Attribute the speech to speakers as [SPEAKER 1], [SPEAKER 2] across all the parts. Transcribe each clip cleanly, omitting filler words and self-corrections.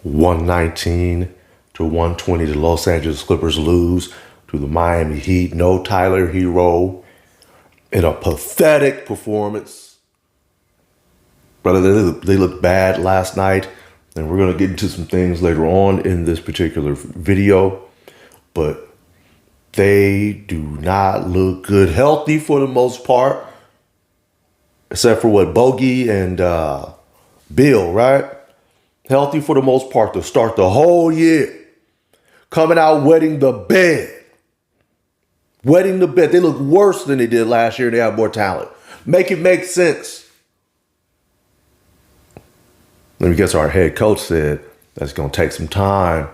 [SPEAKER 1] 119 to 120, the Los Angeles Clippers lose to the Miami Heat. No Tyler Hero in a pathetic performance. Brother, they looked bad last night, and we're going to get into some things later on in this particular video, but they do not look good. Healthy for the most part, except for what, Bogey and Bill, right? Healthy for the most part to start the whole year. Coming out wetting the bed. Wetting the bed. They look worse than they did last year. They have more talent. Make it make sense. Let me guess, our head coach said that's going to take some time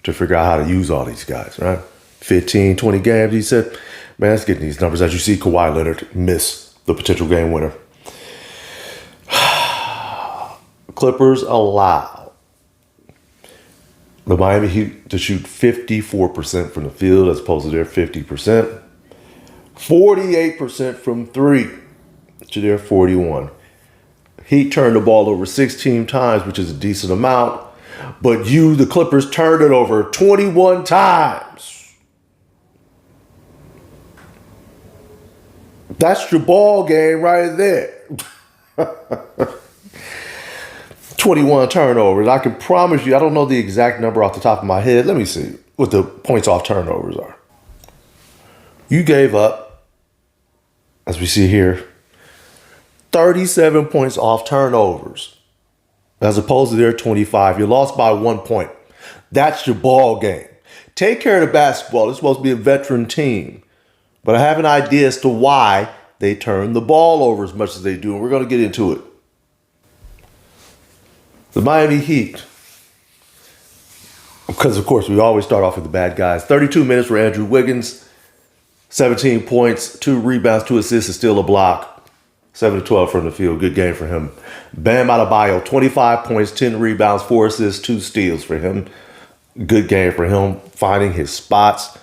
[SPEAKER 1] to figure out how to use all these guys, right? 15, 20 games. He said, man, let's get these numbers. As you see, Kawhi Leonard miss the potential game winner. Clippers allow the Miami Heat to shoot 54% from the field as opposed to their 50%. 48% from three to their 41. Heat turned the ball over 16 times, which is a decent amount. But the Clippers, turned it over 21 times. That's your ball game right there. 21 turnovers. I can promise you, I don't know the exact number off the top of my head. Let me see what the points off turnovers are. You gave up, as we see here, 37 points off turnovers, as opposed to their 25. You lost by 1 point. That's your ball game. Take care of the basketball. It's supposed to be a veteran team. But I have an idea as to why they turn the ball over as much as they do, and we're going to get into it. The Miami Heat, because of course we always start off with the bad guys. 32 minutes for Andrew Wiggins, 17 points, 2 rebounds, 2 assists, and steal a block. 7-12 from the field. Good game for him. Bam Adebayo, 25 points, 10 rebounds, 4 assists, 2 steals for him. Good game for him, finding his spots,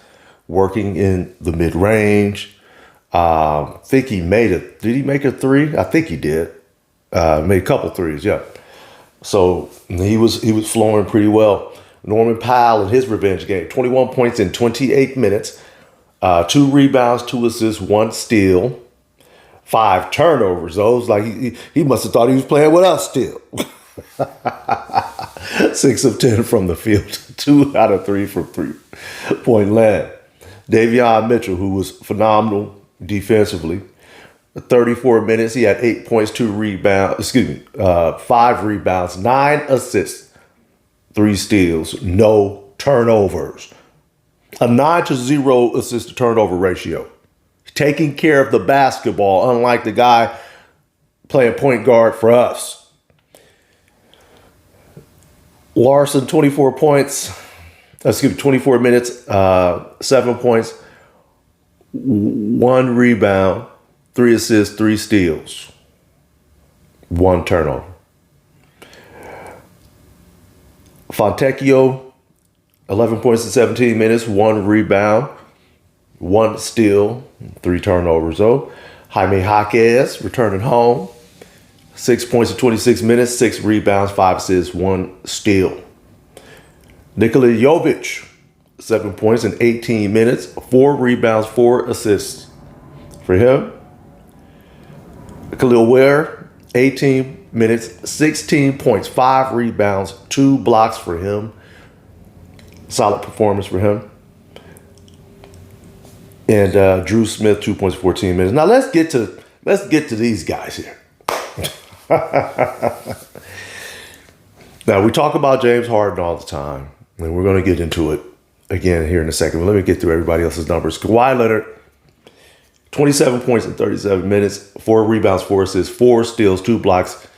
[SPEAKER 1] working in the mid-range. Think he made it. Did he make a 3? I think he did. Made a couple threes, yeah. So he was flowing pretty well. Norman Powell in his revenge game, 21 points in 28 minutes, 2 rebounds, 2 assists, 1 steal, 5 turnovers. Those like he must have thought he was playing with us still. 6 of 10 from the field, 2 out of 3 from 3-point land. Davion Mitchell, who was phenomenal defensively. 34 minutes, he had 8 points, 2 rebounds, 5 rebounds, 9 assists, 3 steals, no turnovers. A 9-0 assist to turnover ratio. Taking care of the basketball, unlike the guy playing point guard for us. Larson, 24 minutes, 7 points, 1 rebound, 3 assists, 3 steals, 1 turnover. Fontecchio, 11 points in 17 minutes, 1 rebound, 1 steal, 3 turnovers though. Jaime Jaquez returning home, 6 points in 26 minutes, 6 rebounds, 5 assists, 1 steal. Nikola Jovic, 7 points in 18 minutes, 4 rebounds, 4 assists for him. Khalil Ware, 18 minutes, 16 points, 5 rebounds, 2 blocks for him. Solid performance for him. And Drew Smith, 2 points, 14 minutes. Now let's get to these guys here. Now we talk about James Harden all the time, and we're going to get into it again here in a second. But let me get through everybody else's numbers. Kawhi Leonard, 27 points in 37 minutes, 4 rebounds, 4 assists, 4 steals, 2 blocks,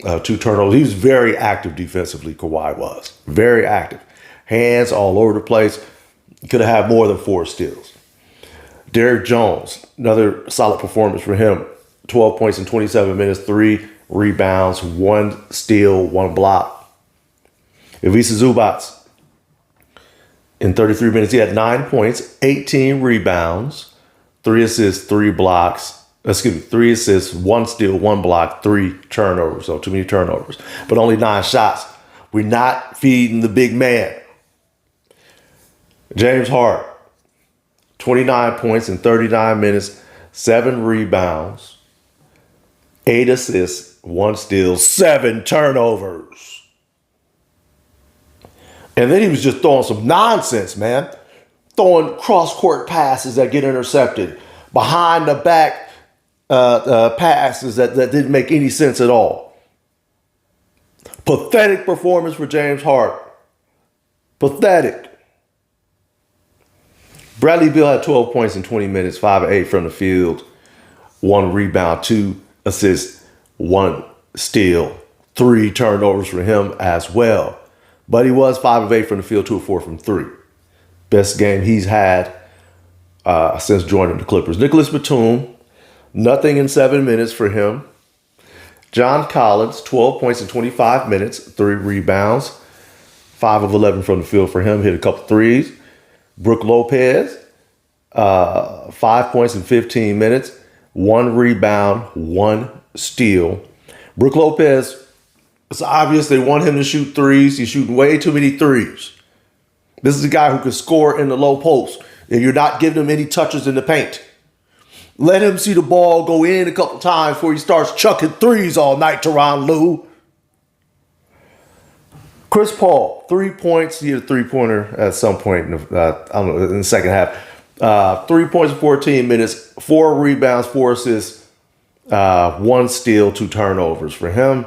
[SPEAKER 1] 2 turnovers. He was very active defensively, Kawhi was. Very active. Hands all over the place. He could have had more than 4 steals. Derrick Jones, another solid performance for him. 12 points in 27 minutes, 3 rebounds, 1 steal, 1 block. Ivica Zubac, in 33 minutes, he had 9 points, 18 rebounds, 3 assists, 3 blocks. 3 assists, 1 steal, 1 block, 3 turnovers. So too many turnovers. But only 9 shots. We're not feeding the big man. James Harden, 29 points in 39 minutes, 7 rebounds, 8 assists, 1 steal, 7 turnovers. And then he was just throwing some nonsense, man. Throwing cross-court passes that get intercepted. Behind the back passes that didn't make any sense at all. Pathetic performance for James Harden. Pathetic. Bradley Beal had 12 points in 20 minutes, 5 of 8 from the field, 1 rebound, 2 assists, 1 steal, 3 turnovers for him as well. But he was 5 of 8 from the field, 2 of 4 from 3. Best game he's had since joining the Clippers. Nicholas Batum, nothing in 7 minutes for him. John Collins, 12 points in 25 minutes, 3 rebounds, 5 of 11 from the field for him, hit a couple threes. Brook Lopez, 5 points in 15 minutes, 1 rebound, 1 steal. Brook Lopez, it's obvious they want him to shoot threes. He's shooting way too many threes. This is a guy who can score in the low post, and you're not giving him any touches in the paint. Let him see the ball go in a couple times before he starts chucking threes all night, Tyronn Lue. Chris Paul, 3 points. He had a three-pointer at some point in the second half. 3 points in 14 minutes, 4 rebounds, 4 assists, 1 steal, 2 turnovers for him.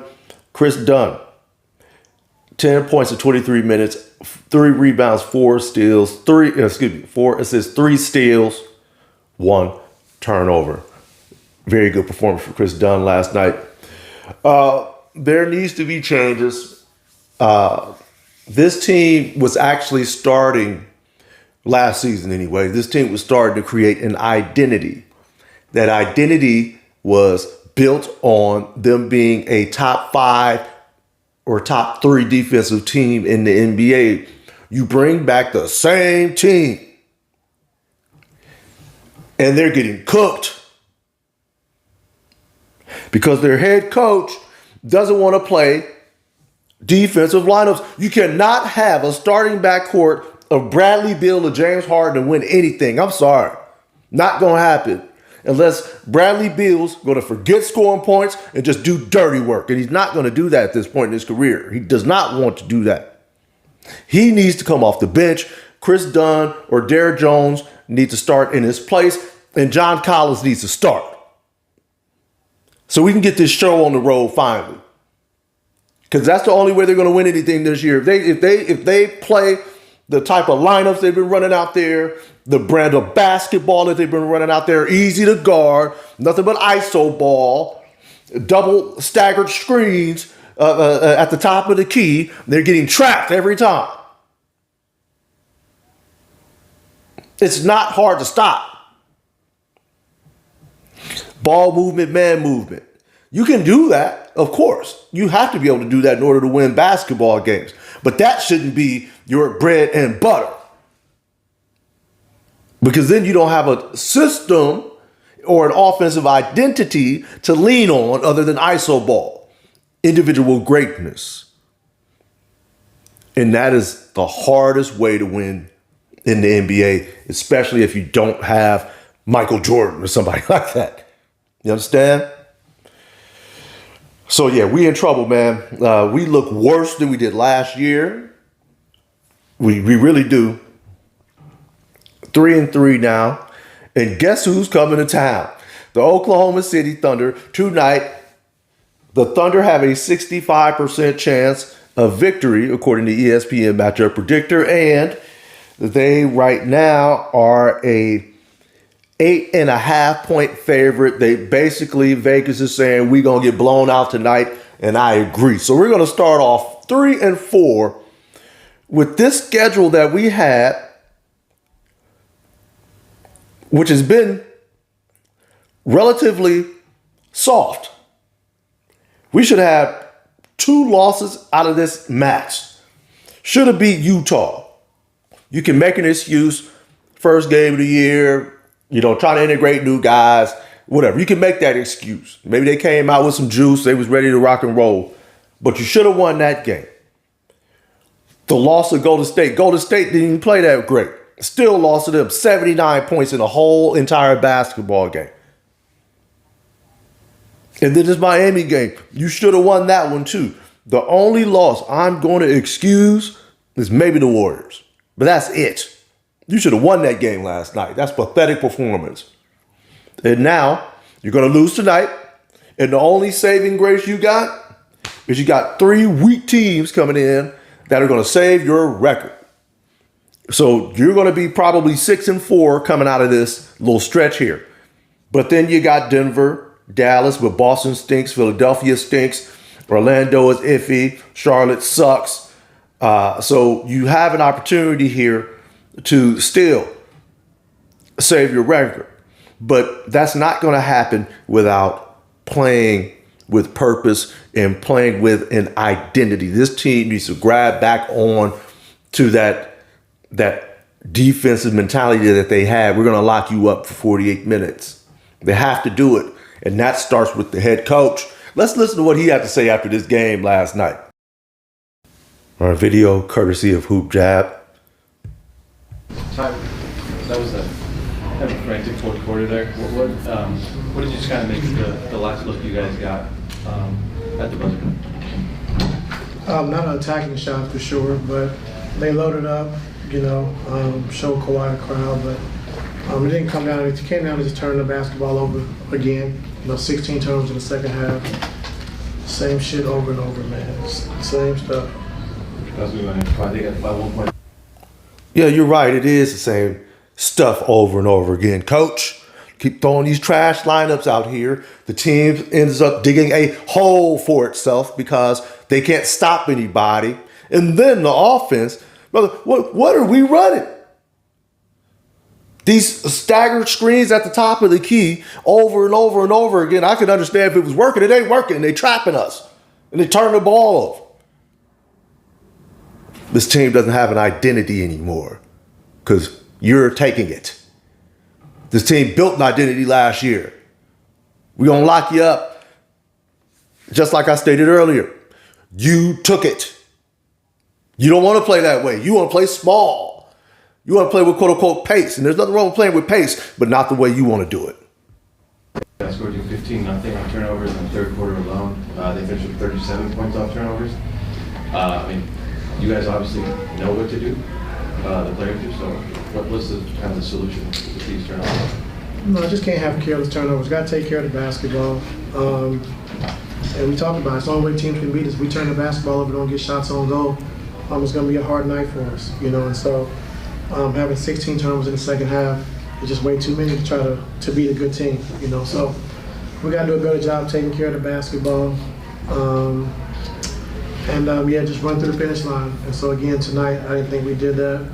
[SPEAKER 1] Chris Dunn, 10 points in 23 minutes, 3 rebounds, 4 steals, 4 assists, 3 steals, 1 turnover. Very good performance for Chris Dunn last night. There needs to be changes. This team was actually starting last season anyway. This team was starting to create an identity. That identity was built on them being a top 5 or top 3 defensive team in the NBA. You bring back the same team and they're getting cooked because their head coach doesn't want to play defensive lineups. You cannot have a starting backcourt of Bradley Beal or James Harden to win anything. I'm sorry. Not going to happen unless Bradley Beal's going to forget scoring points and just do dirty work. And he's not going to do that at this point in his career. He does not want to do that. He needs to come off the bench. Chris Dunn or Derrick Jones need to start in his place, and John Collins needs to start. So we can get this show on the road finally. Because that's the only way they're going to win anything this year. If they play the type of lineups they've been running out there, the brand of basketball that they've been running out there, easy to guard, nothing but ISO ball, double staggered screens at the top of the key, they're getting trapped every time. It's not hard to stop. Ball movement, man movement. You can do that, of course. You have to be able to do that in order to win basketball games. But that shouldn't be your bread and butter. Because then you don't have a system or an offensive identity to lean on other than ISO ball. Individual greatness. And that is the hardest way to win in the NBA, especially if you don't have Michael Jordan or somebody like that. You understand? So, yeah, we in trouble, man. We look worse than we did last year. We really do. 3-3 now. And guess who's coming to town? The Oklahoma City Thunder. Tonight, the Thunder have a 65% chance of victory, according to ESPN Matchup Predictor. And they right now are a 8.5 point favorite. They basically, Vegas is saying we're going to get blown out tonight. And I agree. So we're going to start off 3-4 with this schedule that we had, which has been relatively soft. We should have 2 losses out of this match. Should have beat Utah. You can make an excuse, first game of the year, trying to integrate new guys, whatever. You can make that excuse. Maybe they came out with some juice. They was ready to rock and roll. But you should have won that game. The loss of Golden State. Golden State didn't even play that great. Still lost to them 79 points in the whole entire basketball game. And then this Miami game, you should have won that one too. The only loss I'm going to excuse is maybe the Warriors. But that's it. You should have won that game last night. That's pathetic performance. And now you're going to lose tonight. And the only saving grace you got is you got 3 weak teams coming in that are going to save your record. So you're going to be probably 6-4 coming out of this little stretch here. But then you got Denver, Dallas, but Boston stinks, Philadelphia stinks, Orlando is iffy, Charlotte sucks. So you have an opportunity here to still save your record. But that's not going to happen without playing with purpose and playing with an identity. This team needs to grab back on to that defensive mentality that they had. We're going to lock you up for 48 minutes. They have to do it. And that starts with the head coach. Let's listen to what he had to say after this game last night. Our video courtesy of Hoop Jab.
[SPEAKER 2] That was a kind of a frantic fourth quarter there. What did you just kind of make of the last look you guys got at the buzzer?
[SPEAKER 3] Not an attacking shot for sure, but they loaded up, showed Kawhi the crowd, but it didn't come down. It came down to just turning the basketball over again. 16 turnovers in the second half. Same shit over and over, man. Same stuff.
[SPEAKER 1] Yeah, you're right. It is the same stuff over and over again. Coach, keep throwing these trash lineups out here. The team ends up digging a hole for itself because they can't stop anybody. And then the offense, brother, what are we running? These staggered screens at the top of the key over and over and over again. I could understand if it was working. It ain't working. They trapping us. And they turn the ball over. This team doesn't have an identity anymore because you're taking it. This team built an identity last year. We're going to lock you up. Just like I stated earlier, you took it. You don't want to play that way. You want to play small. You want to play with quote-unquote pace. And there's nothing wrong with playing with pace, but not the way you want to do it.
[SPEAKER 2] I scored you 15-0 on turnovers in the third quarter alone. They finished with 37 points off turnovers. You guys obviously know what to do, the players do, so what's the kind of the solution with these turnovers?
[SPEAKER 3] No, I just can't have careless turnovers. Got to take care of the basketball. And we talked about it. It's the only way teams can beat us. We turn the basketball over, don't get shots on goal. It's going to be a hard night for us, And so having 16 turnovers in the second half is just way too many to try to beat a good team, So we got to do a better job taking care of the basketball. Just run through the finish line. And so again, tonight, I didn't think we did that.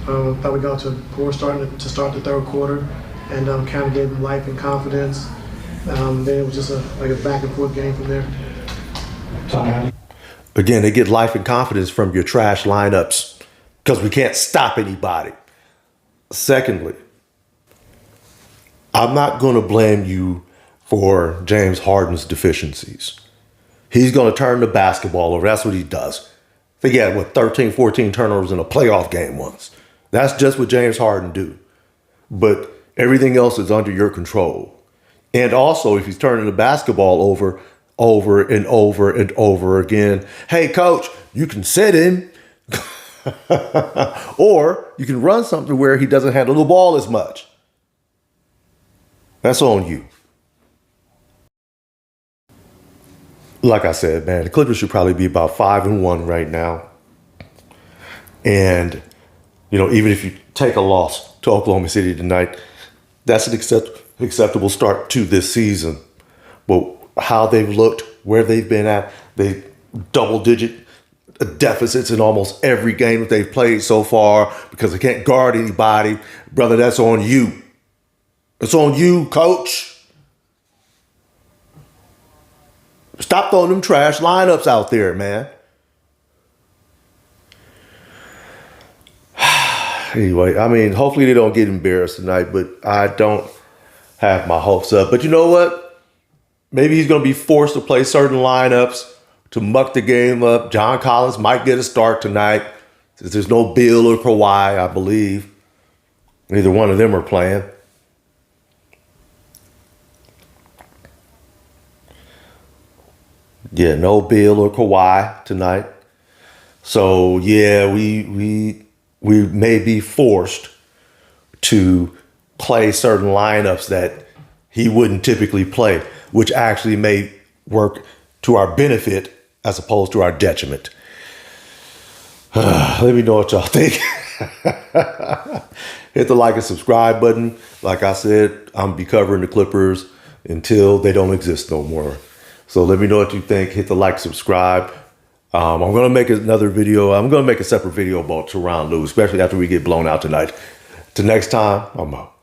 [SPEAKER 3] Thought we got to a poor start to start the third quarter and kind of gave them life and confidence. Then it was just a back and forth game from there.
[SPEAKER 1] Again, they get life and confidence from your trash lineups because we can't stop anybody. Secondly, I'm not going to blame you for James Harden's deficiencies. He's going to turn the basketball over. That's what he does. I think he had, 13, 14 turnovers in a playoff game once. That's just what James Harden do. But everything else is under your control. And also, if he's turning the basketball over and over and over again, hey, coach, you can sit him. Or you can run something where he doesn't handle the ball as much. That's on you. Like I said, man, the Clippers should probably be about 5-1 right now. And, even if you take a loss to Oklahoma City tonight, that's an acceptable start to this season. But how they've looked, where they've been at, they double-digit deficits in almost every game that they've played so far because they can't guard anybody. Brother, that's on you. It's on you, coach. Stop throwing them trash lineups out there, man. Anyway, hopefully they don't get embarrassed tonight, but I don't have my hopes up. But you know what? Maybe he's going to be forced to play certain lineups to muck the game up. John Collins might get a start tonight. There's no Bill or Kawhi, I believe. Neither one of them are playing. Yeah, no Bill or Kawhi tonight. So yeah, we may be forced to play certain lineups that he wouldn't typically play, which actually may work to our benefit as opposed to our detriment. Let me know what y'all think. Hit the like and subscribe button. Like I said, I'm gonna be covering the Clippers until they don't exist no more. So let me know what you think. Hit the like, subscribe. I'm going to make another video. I'm going to make a separate video about Tyronn Lue, especially after we get blown out tonight. Till next time, I'm out.